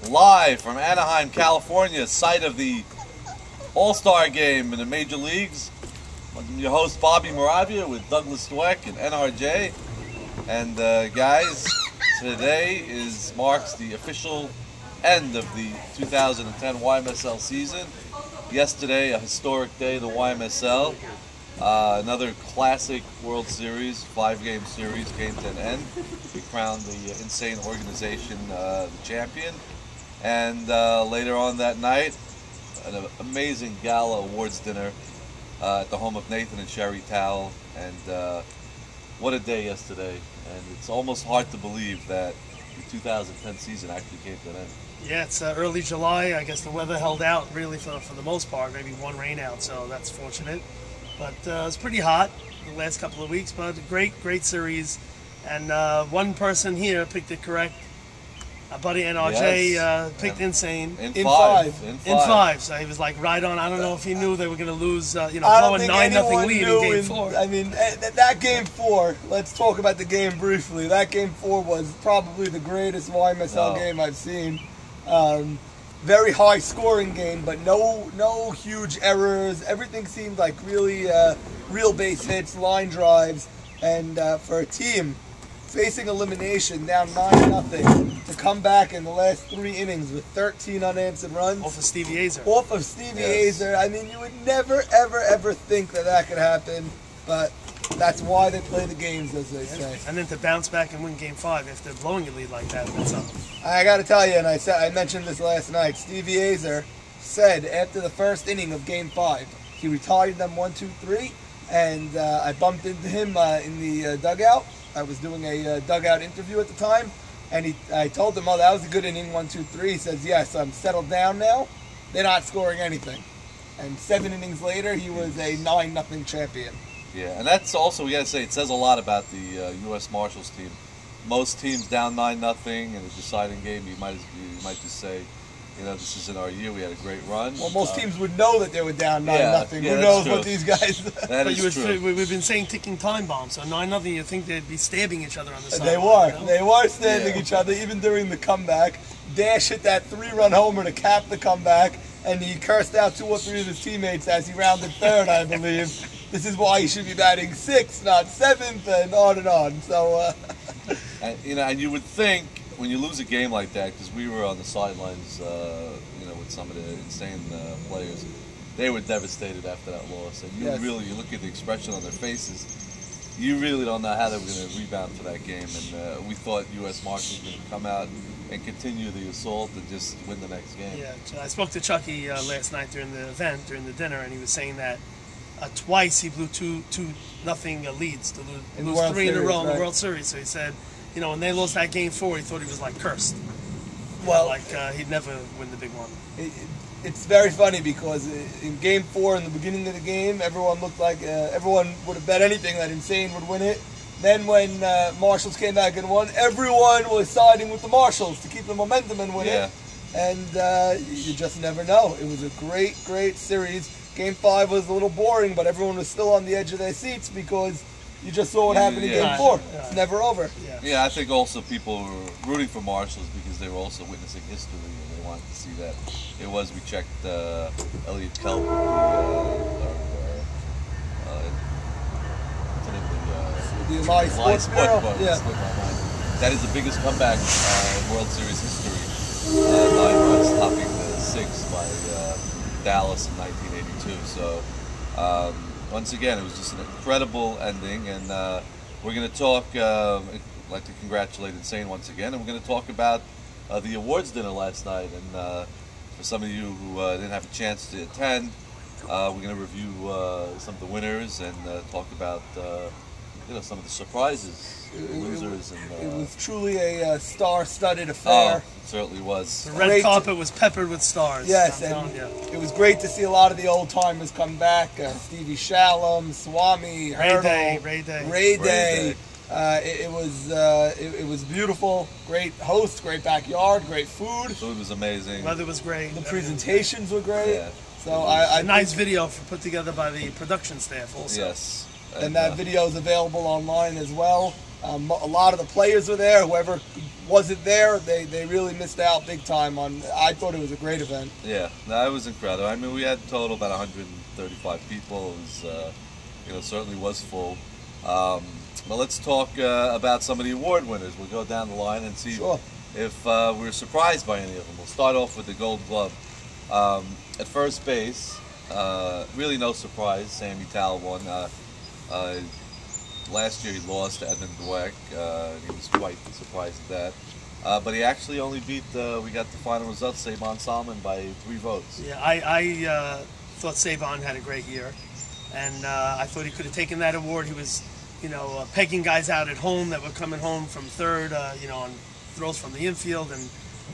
live from Anaheim, California, site of the All-Star Game in the Major Leagues. I'm your host, Bobby Morabia, with Douglas Dweck and NRJ. And guys, today marks the official end of the 2010 YMSL season. Yesterday, a historic day, the YMSL. Another classic World Series, 5-game series came to an end. We crowned the insane organization the champion. And later on that night, an amazing gala awards dinner at the home of Nathan and Sherry Towell. And what a day yesterday. And it's almost hard to believe that the 2010 season actually came to an end. Yeah, it's early July. I guess the weather held out really for the most part. Maybe one rain out, so that's fortunate. But it's pretty hot the last couple of weeks. But a great series. And one person here picked it correct. Our buddy NRJ picked insane. In five. So he was like right on. I don't know if he knew they were going to lose, blow a 9-0 lead in Game 4. I mean, that Game 4, let's talk about the game briefly. That Game 4 was probably the greatest YMSL game I've seen. Very high scoring game, but no huge errors. Everything seemed like really real base hits, line drives, and for a team facing elimination down 9-0 to come back in the last 3 innings with 13 unanswered runs. Off of Stevie Azer. Off of Stevie Azer. I mean, you would never, ever think that could happen, but that's why they play the games, as they say. And then to bounce back and win Game 5 after blowing a lead like that, that's something. I got to tell you, and I mentioned this last night, Stevie Azer said after the first inning of Game 5, he retired them 1-2-3, and I bumped into him in the dugout. I was doing a dugout interview at the time, and I told him, oh, that was a good inning, 1-2-3. He says, yes, I'm settled down now. They're not scoring anything. And 7 innings later, he was a 9-0 champion. Yeah, and that's also, we got to say, it says a lot about the U.S. Marshals team. Most teams down 9-0 in a deciding game, you might just say, you know, this isn't our year. We had a great run. Well, most teams would know that they were down 9-0. Who knows what these guys... That is true. We've been saying ticking time bombs. So 9-0, you'd think they'd be stabbing each other on the side. They were. You know? They were stabbing each other, even during the comeback. Dash hit that 3-run homer to cap the comeback, and he cursed out 2 or 3 of his teammates as he rounded third, I believe. This is why he should be batting 6th, not 7th, and on and on. So, and you would think when you lose a game like that, because we were on the sidelines, with some of the insane players, they were devastated after that loss. And you look at the expression on their faces, you really don't know how they were going to rebound for that game. And we thought U.S. Marshals were going to come out and continue the assault and just win the next game. Yeah, I spoke to Chucky last night during the event, during the dinner, and he was saying that twice he blew 2-0 leads to lose 3 in a row in the World Series. So he said, when they lost that Game 4, he thought he was like cursed. Well, like he'd never win the big one. It's very funny because in Game 4, in the beginning of the game, everyone looked like everyone would have bet anything that Insane would win it. Then when Marshals came back and won, everyone was siding with the Marshals to keep the momentum and win it. And you just never know. It was a great series. Game 5 was a little boring, but everyone was still on the edge of their seats because you just saw what happened in Game 4. It's never over. Yeah, I think also people were rooting for Marshals because they were also witnessing history and they wanted to see that. We checked Elliot Kelp, the Analysts Sports Bureau. That is the biggest comeback in World Series history. 9 runs topping the 6 by Dallas in 1982. So once again, it was just an incredible ending, and we're going to talk. I'd like to congratulate Insane once again, and we're going to talk about the awards dinner last night. And for some of you who didn't have a chance to attend, we're going to review some of the winners and talk about some of the surprises, losers. It was truly a star-studded affair. It certainly was. The red carpet was peppered with stars. Yes, and it was great to see a lot of the old-timers come back. Stevie Shalom, Swami, Hurdle, Ray Day. It was beautiful. Great host, great backyard, great food. Food was amazing. Weather was great. The presentations were great. Yeah. So a nice video put together by the production staff also. Yes. And that video is available online as well. A lot of the players were there. Whoever wasn't there, they really missed out big time on. I thought it was a great event. Yeah, that was incredible. I mean, we had total about 135 people. It was, certainly was full. But let's talk about some of the award winners. We'll go down the line and see if we're surprised by any of them. We'll start off with the Gold Glove. At first base, really no surprise. Sammy Tal won. Last year he lost to Edmund Dweck. He was quite surprised at that. But he actually only beat, we got the final result, Sabon Salman by 3 votes. Yeah, I thought Sabon had a great year. And I thought he could have taken that award. He was, pegging guys out at home that were coming home from third, on throws from the infield and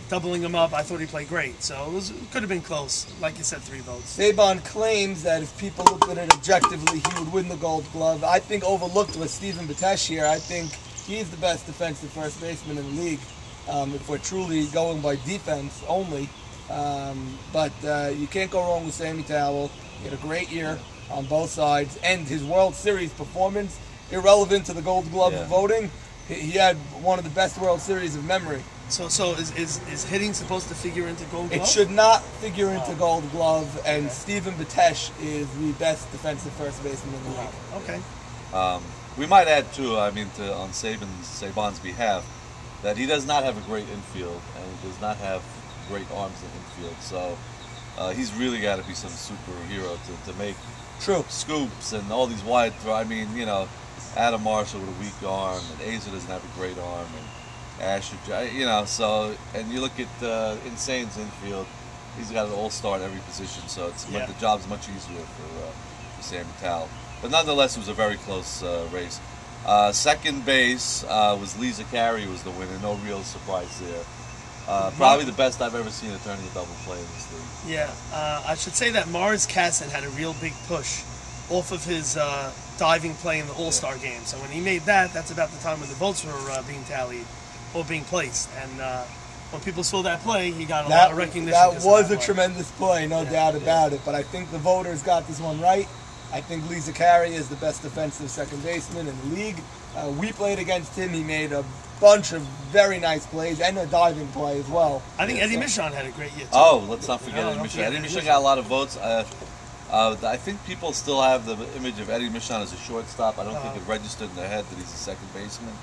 doubling them up. I thought he played great. So it could have been close. Like you said, 3 votes. Sabon claims that if people looked at it objectively, he would win the Gold Glove. I think overlooked was Stephen Batesh here. I think he's the best defensive first baseman in the league, if we're truly going by defense only. But you can't go wrong with Sammy Towell. He had a great year on both sides, and his World Series performance, irrelevant to the Gold Glove voting, he had one of the best World Series of memory. So is hitting supposed to figure into Gold Glove? It should not figure into Gold Glove, and Stephen Batesh is the best defensive first baseman in the league. Okay. We might add too, on Sabon's behalf, that he does not have a great infield, and he does not have great arms in infield. So he's really got to be some superhero to make scoops and all these wide throws. I mean, Adam Marshall with a weak arm, and Azer doesn't have a great arm, and Asher, so, and you look at Insane's infield, he's got an all-star at every position, so the job's much easier for Sammy Tal. But nonetheless, it was a very close race. Second base was Lee Zakari was the winner, no real surprise there. Probably the best I've ever seen turning a double play in this league. Yeah, I should say that Mars Casson had a real big push off of his diving play in the All-Star game. So when he made that, that's about the time when the votes were being tallied or being placed. And when people saw that play, he got a lot of recognition. That was a tremendous play, no doubt about it. But I think the voters got this one right. I think Lee Zakari is the best defensive second baseman in the league. We played against him. He made a bunch of very nice plays and a diving play as well. I think Eddie Michon had a great year too. Oh, let's not forget Eddie Michon. Eddie Michon got a lot of votes. I think people still have the image of Eddie Michon as a shortstop. I don't think it registered in their head that he's a second baseman.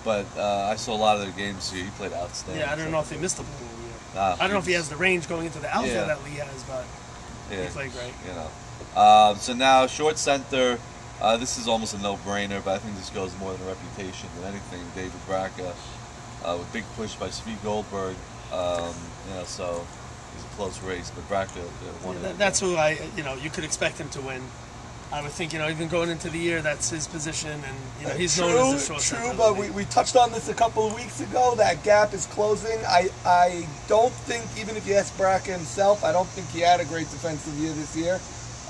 But I saw a lot of their games here. He played outstanding. Yeah, I don't know if he missed the whole year. I don't know if he has the range going into the outfield that Lee has, but he played great. So now short center. This is almost a no-brainer, but I think this goes more than a reputation than anything. David Bracca, with big push by Svi Goldberg. So it's a close race, but Bracca won it. That's who you could expect him to win. I would think, even going into the year, that's his position, and he's known as a short center. True, but we touched on this a couple of weeks ago. That gap is closing. I don't think, even if you ask Bracca himself, I don't think he had a great defensive year this year.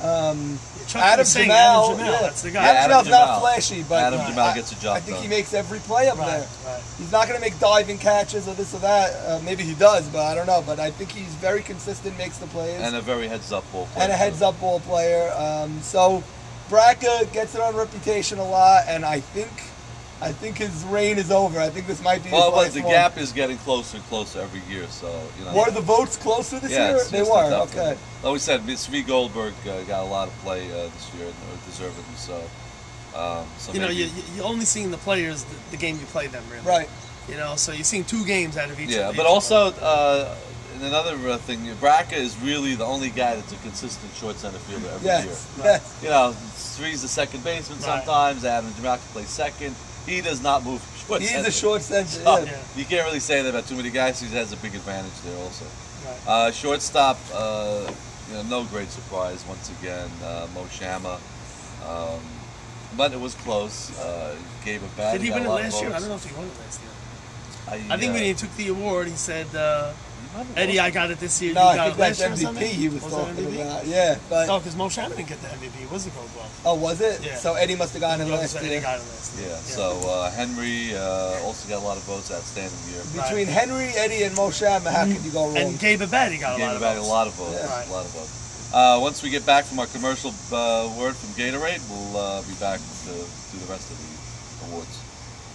Adam Jemal, that's the guy. Adam Jemal's not flashy, but Adam Jemal gets a job I think done. he makes every play up there. Right. He's not going to make diving catches or this or that. Maybe he does, but I don't know. But I think he's very consistent, makes the plays. And a very heads-up ball player. And a heads-up ball player. So Bracca gets it on reputation a lot, and I think his reign is over. I think this might be his last the one. gap is getting closer and closer every year. So Were the votes closer this year? They were. Okay. Like we said, Svi Goldberg got a lot of play this year, deservedly so. You're only seeing the players the game you play them, really. Right. So you're seeing 2 games out of each. Yeah, but also and another thing, Bracca is really the only guy that's a consistent short center fielder every year. Yes. Svi's the second baseman sometimes. Adam Jemal can play second. He does not move short center. He's a short center. So you can't really say that about too many guys. He has a big advantage there also. Right. Shortstop, no great surprise once again. Mo Shama, but it was close. Gave a bat. Did he win it last year? I don't know if he won it last year. I think when he took the award, he said, Eddie, I got it this year. No, you I got think it last that's year or MVP something? he was talking that MVP? about. Yeah, but no, because Mo Shama didn't get the MVP. It was the Gold Glove. Oh, was it? Yeah. So Eddie must have gotten it last year. Eddie got it last year. Yeah. So Henry also got a lot of votes. Outstanding year. Between Henry, Eddie, and Mo Shama, how could you go wrong? And Gabe Abadi got a lot of votes. A lot of votes. Once we get back from our commercial word from Gatorade, we'll be back to do the rest of the awards.